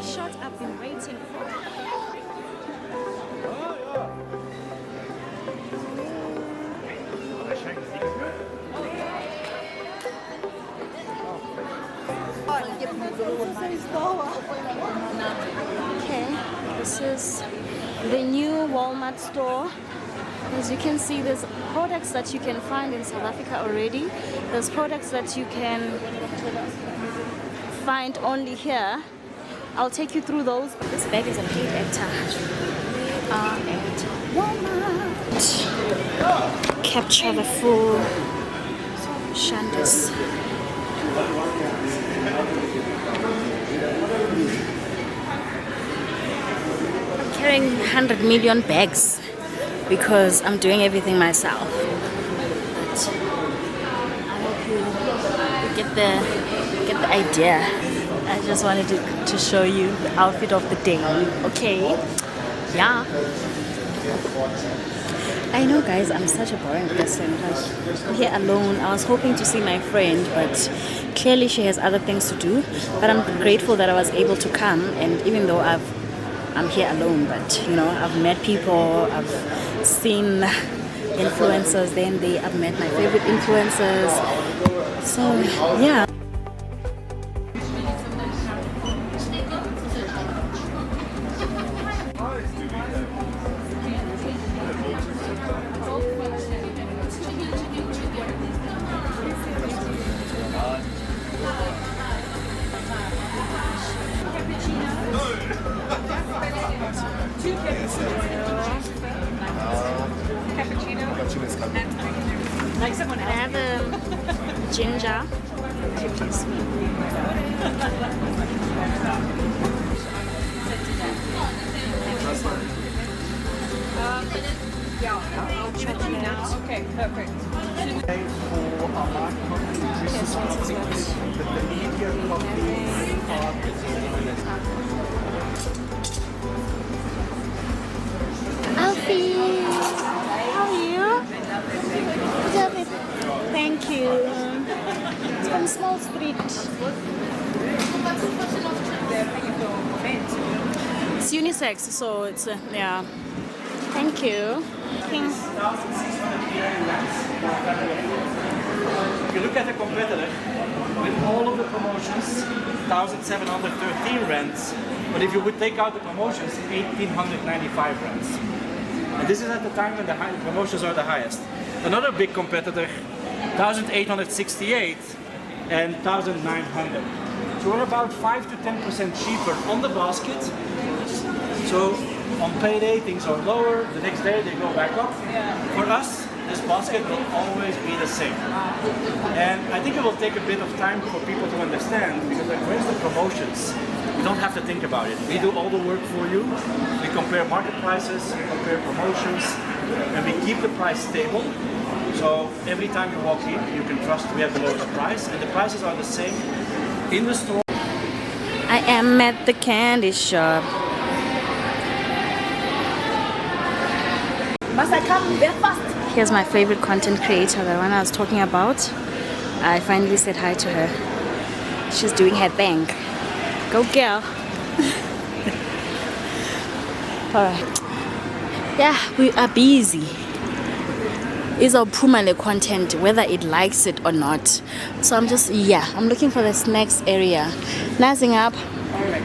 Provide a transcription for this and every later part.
shot I've been waiting for. Okay, this is the new Walmart store. As you can see, there's products that you can find in South Africa already. There's products that you can find only here. I'll take you through those. This bag is a big hectare. We are at Walmart. Capture the full shandas. I'm carrying 100 million bags because I'm doing everything myself. But I hope you get the idea. I just wanted to show you the outfit of the day. Okay, yeah. I know, guys, I'm such a boring person. Like, I'm here alone. I was hoping to see my friend, but clearly she has other things to do. But I'm grateful that I was able to come, and even though I'm here alone, but you know, I've met people, I've seen influencers, I've met my favorite influencers. So yeah. I have a ginger. Okay, perfect. Alfie, how are you? Thank you. It's from Small Street. It's unisex, so it's yeah. Thank you. If you look at the competitor, with all of the promotions, 1,713 rands. But if you would take out the promotions, 1,895 rands. And this is at the time when the promotions are the highest. Another big competitor, 1,868 and 1,900. So we're about 5 to 10% cheaper on the basket. So on payday things are lower, the next day they go back up. For us, this basket will always be the same. And I think it will take a bit of time for people to understand, because like, where's the promotions? You don't have to think about it. We do all the work for you. We compare market prices, we compare promotions, and we keep the price stable. So every time you walk in, you can trust we have the lowest price, and the prices are the same in the store. I am at the candy shop. Must I come very fast? Here's my favorite content creator, the one I was talking about. I finally said hi to her. She's doing her thing. Go girl. Alright. Yeah, we are busy. Is our Pumale content, whether it likes it or not. So I'm just, I'm looking for this next area. Nicing up. Alright,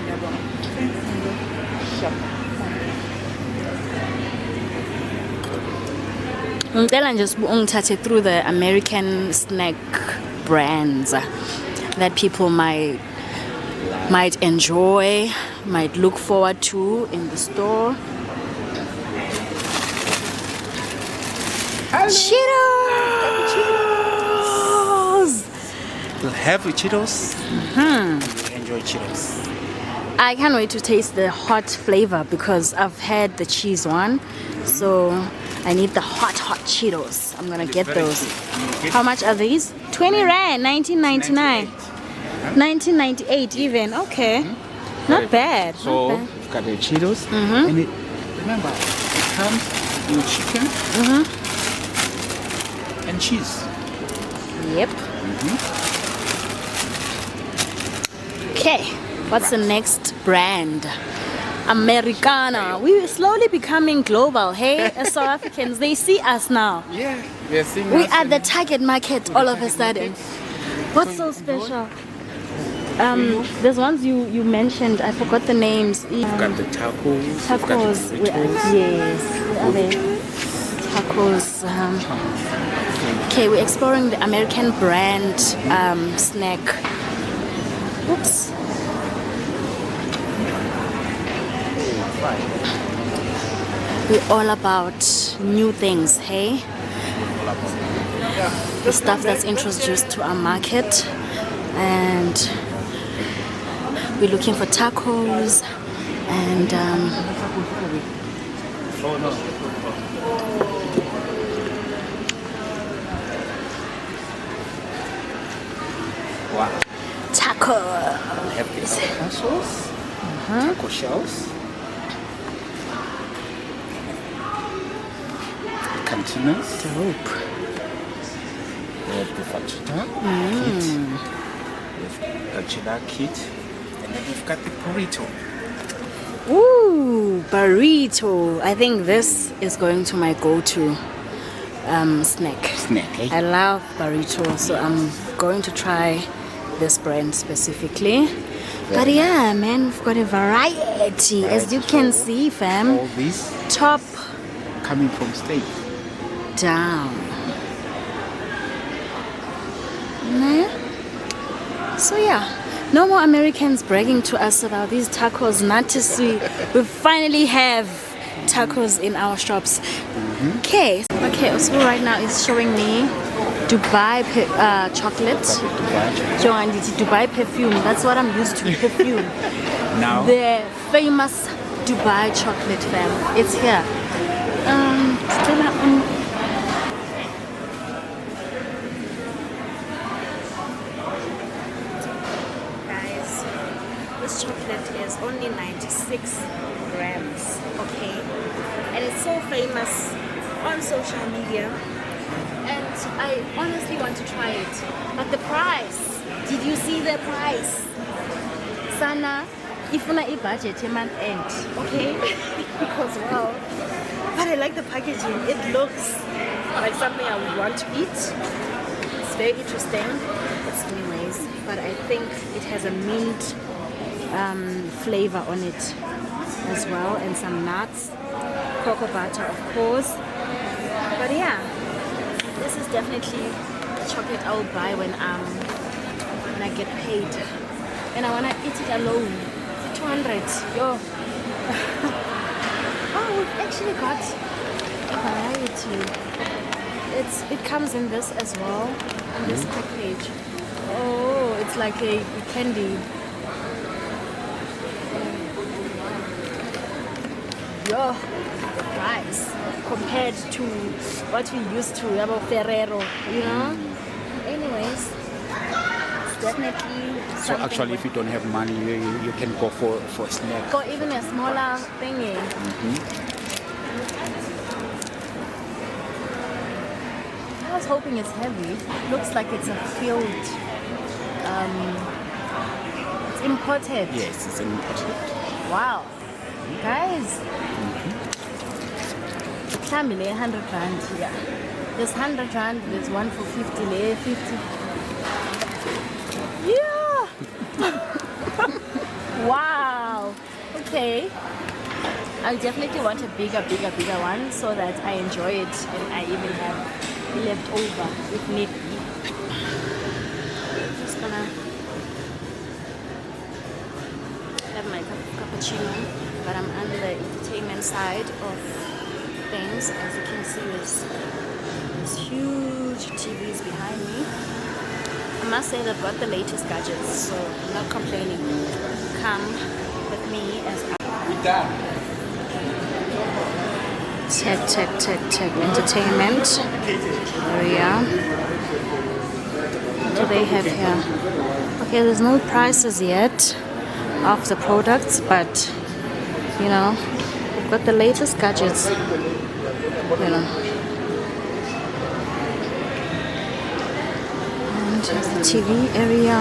I'm just through the American snack brands that people might enjoy, might look forward to in the store. Cheetos! Heavy Cheetos. Enjoy Cheetos. I can't wait to taste the hot flavor because I've had the cheese one, so I need the hot Cheetos. I'm gonna get those. How much are these? 20 rand, 19.99, 19.98 even. Okay, not bad. So not bad. you've got the Cheetos, and remember, it comes with chicken and cheese. Yep. Okay, What's the next brand? Americana. We're slowly becoming global. Hey, as South Africans, they see us now. Yeah, we are seeing We us are in the target market all of a sudden. What's so special? There's ones you mentioned. I forgot the names. We've got the tacos. we've got the Tacos. burritos. Yes. Where are they? Tacos. Okay, we're exploring the American brand snack. Oops. We're all about new things, hey? The stuff that's introduced to our market. And we're looking for tacos and Wow. taco. We have the sauce, taco shells, cantinas. Dope. We have the fajita kit. We've got cheddar kit. And then we've got the burrito. Ooh, burrito. I think this is going to my go-to snack. Snack, eh? I love burrito, so I'm going to try this brand specifically. But yeah, man, we've got a variety, as you can see, fam. All these Top coming from States. down. Nah. So yeah, no more Americans bragging to us about these tacos. Not to see, we finally have tacos in our shops. Okay, so right now it's showing me Dubai chocolate. Dubai perfume. That's what I'm used to. Perfume. Now, The famous Dubai chocolate, fam. It's here. Still on. Guys, this chocolate is only 96 grams, okay? And it's so famous on social media. And I honestly want to try it. But the price, did you see the price? Sana, ifuna budget month end, okay? Because wow. But I like the packaging. It looks like something I would want to eat. It's very interesting. It's anyways, but I think it has a mint flavor on it as well, and some nuts, cocoa butter, of course. But yeah, this is definitely a chocolate I will buy when I get paid, and I wanna eat it alone. 200, yo. Oh, we've actually got a variety. It comes in this as well, in this package. Oh, it's like a candy. Yo, the price compared to what we used to, about Ferrero, you know? Anyways, it's definitely so something actually, if you don't have money, you can go for a snack. or even a smaller thingy. I was hoping it's heavy. Looks like it's a filled. It's imported. Yes, it's an imported. Wow, guys. Family 100 rand. Yeah, there's 100 rand. There's one for 50. 50. Yeah. Wow. Okay. I definitely want a bigger one so that I enjoy it and I even have left over if need be. Just gonna have my cup of cappuccino, but I'm on the entertainment side of things. As you can see, there's huge TVs behind me. I must say they've got the latest gadgets, so I'm not complaining. Come with me as We're done. Tech entertainment area. What do they have here? Okay, there's no prices yet of the products, but you know, we've got the latest gadgets. You know. And here's the TV area.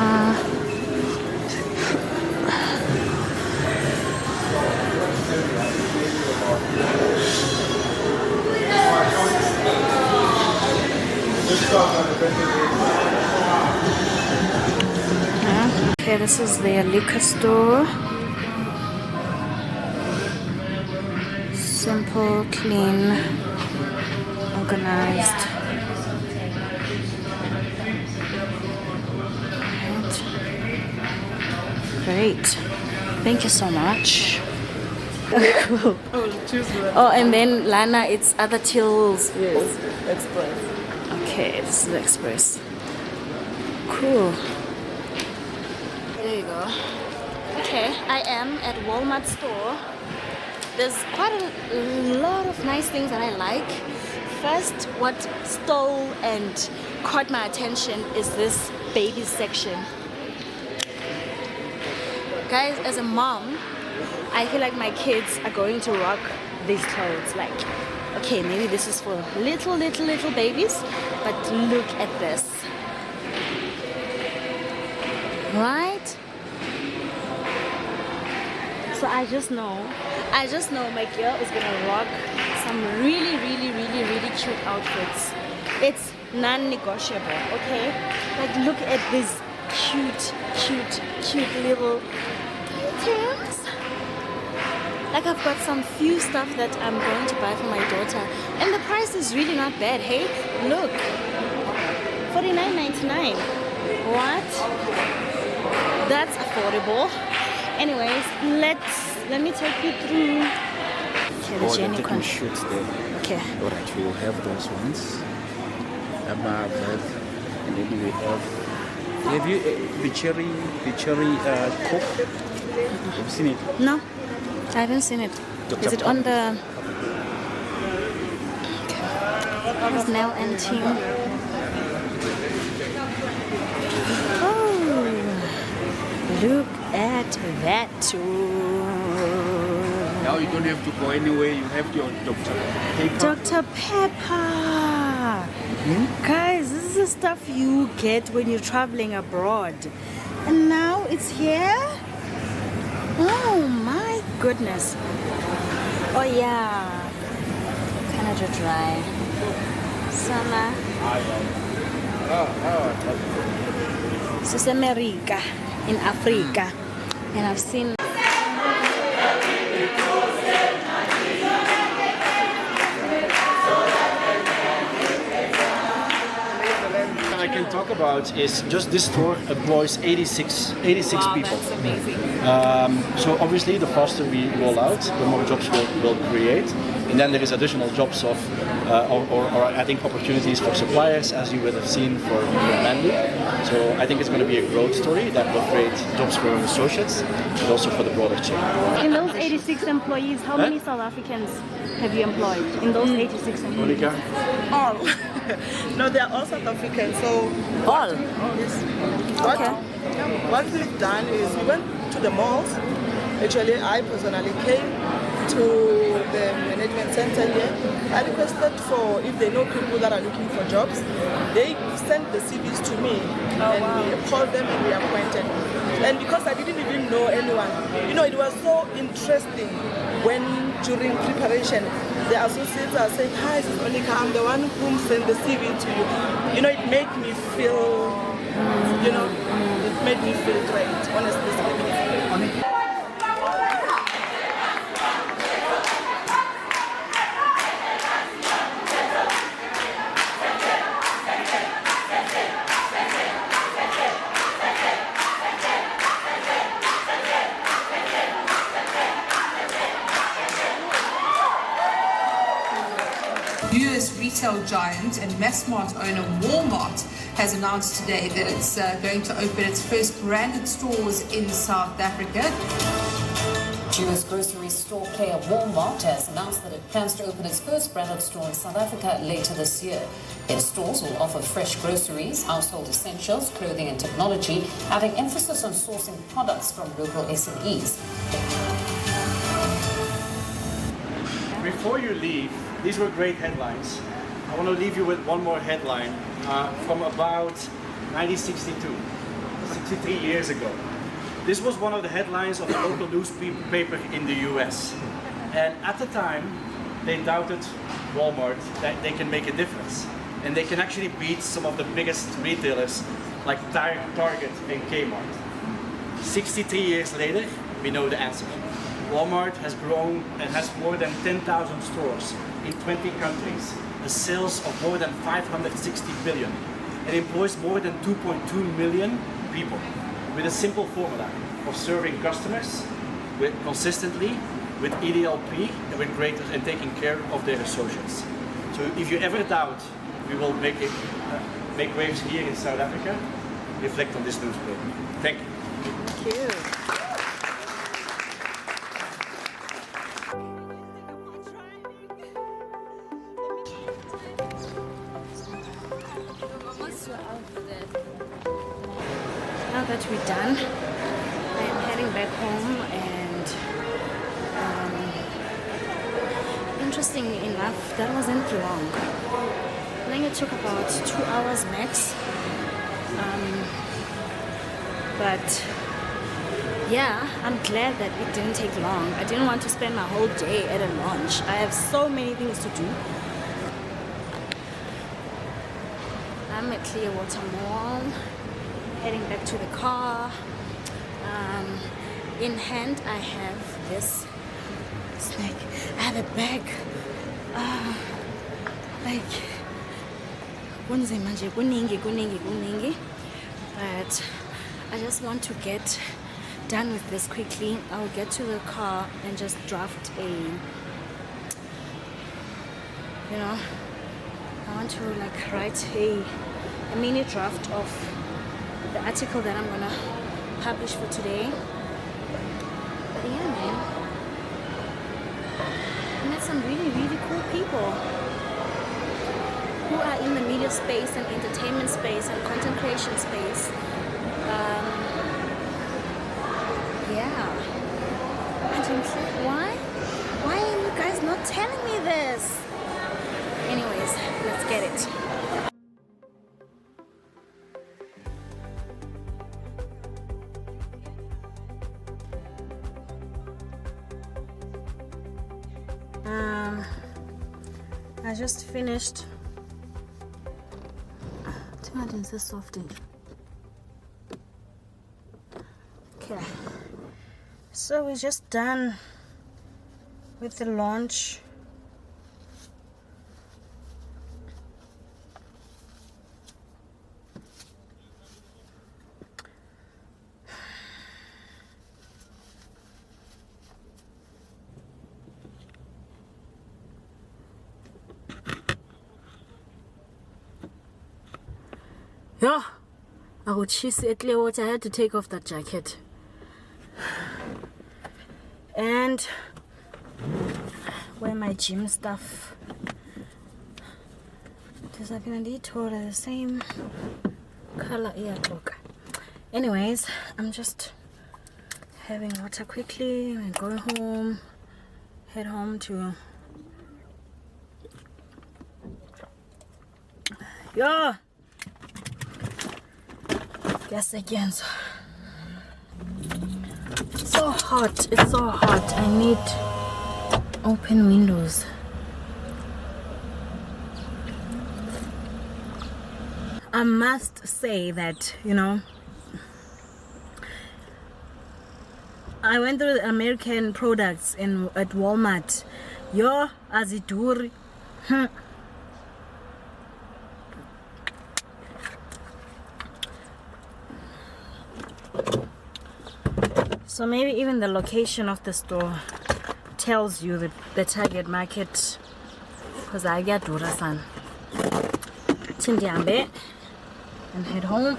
Okay, this is their liquor store. Simple, clean, organized. Great. Thank you so much. Cool. Oh, and then Lana, it's other tills. Yes, express. Okay, this is the express. Cool. There you go. Okay, I am at Walmart store. There's quite a lot of nice things that I like. First, what stole and caught my attention is this baby section. Guys, as a mom, I feel like my kids are going to rock these clothes. Like, okay, maybe this is for little babies, but look at this. Right? So I just know my girl is gonna rock some really cute outfits. It's non-negotiable, okay? Like, look at these cute little things. Like, I've got some few stuff that I'm going to buy for my daughter, and the price is really not bad. Hey, look, $49.99. What? That's affordable. Anyways, let me take you through. Okay, the Jenny taking con. shoots there. Okay. Alright, we will have those ones. Above that, and then we have you the cherry Coke? Have you seen it? No, I haven't seen it. Dr. Is it on the? Okay. There's Nell and team. Oh, look at that too. Now you don't have to go anywhere, you have your Dr. Pepper. Dr. Pepper. Guys, this is the stuff you get when you're traveling abroad. And now it's here? Oh my goodness. Oh yeah. Canada Dry. Summer. This is America, in Africa. And I've seen I can talk about is just this store employs 86 Wow, people. that's amazing. So obviously the faster we roll out, the more jobs we'll create. And then there is additional jobs of, or I think opportunities for suppliers, as you would have seen for Mandy. So I think it's going to be a growth story that will create jobs for associates, but also for the broader chain. in those 86 employees, how many South Africans have you employed in those 86 employees? Monica? All. No, they are all South African. So All. yes. Okay. What we've done is we went to the malls. Actually, I personally came to the management center here. I requested for if they know people that are looking for jobs. They sent the CVs to me, and we called them and we appointed. And because I didn't even know anyone, you know, it was so interesting when during preparation the associates are saying, "Hi, this is Monica. I'm the one who sent the CV to you." You know, it made me feel, you know, it made me feel great, honestly speaking. US retail giant and mass mart owner Walmart has announced today that it's going to open its first branded stores in South Africa. US grocery store player Walmart has announced that it plans to open its first branded store in South Africa later this year. Its stores will offer fresh groceries, household essentials, clothing and technology, having emphasis on sourcing products from local SMEs. Before you leave, these were great headlines. I want to leave you with one more headline from about 1962, 63 years ago. This was one of the headlines of a local newspaper in the US. And at the time, they doubted Walmart that they can make a difference. and they can actually beat some of the biggest retailers like Target and Kmart. 63 years later, we know the answer. Walmart has grown and has more than 10,000 stores in 20 countries, a sales of more than 560 billion, and employs more than 2.2 million people with a simple formula of serving customers consistently with EDLP and taking care of their associates. So if you ever doubt we will make waves here in South Africa, reflect on this newspaper. Thank you. Thank you. Now that we're done, I am heading back home, and interestingly enough, that wasn't long. I think it took about 2 hours max. But yeah, I'm glad that it didn't take long. I didn't want to spend my whole day at a launch. I have so many things to do. I'm at Clearwater Mall, heading back to the car. In hand, I have this snack. I have a bag. Like, but I just want to get done with this quickly. I'll get to the car and just draft I want to like write a mini draft of the article that I'm gonna publish for today. But yeah, man, I met some really, really cool people who are in the media space and entertainment space and content creation space. Yeah. And I'm like, why are you guys not telling me this? Anyways, let's get it. I just finished. This is softy. Okay, so we're just done with the launch. Yeah, I would cheese at Clearwater. I had to take off that jacket. And wear my gym stuff. Does have been the same color? Yeah, look. Anyways, I'm just having water quickly and going home. Head home to Yes, again. It's so hot. It's so hot. I need open windows. I must say that, I went through the American products at Walmart. Aziduri. So maybe even the location of the store tells you the target market, because I get Durasan. Tindiambe and head home.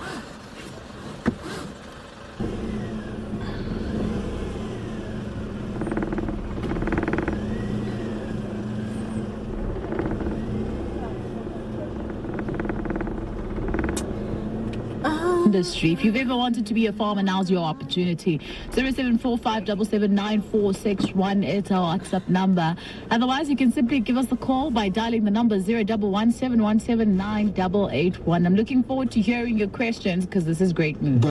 Industry. If you've ever wanted to be a farmer, now's your opportunity. 0745779461 is our WhatsApp number. Otherwise, you can simply give us a call by dialing the number 01171179881. I'm looking forward to hearing your questions because this is great news.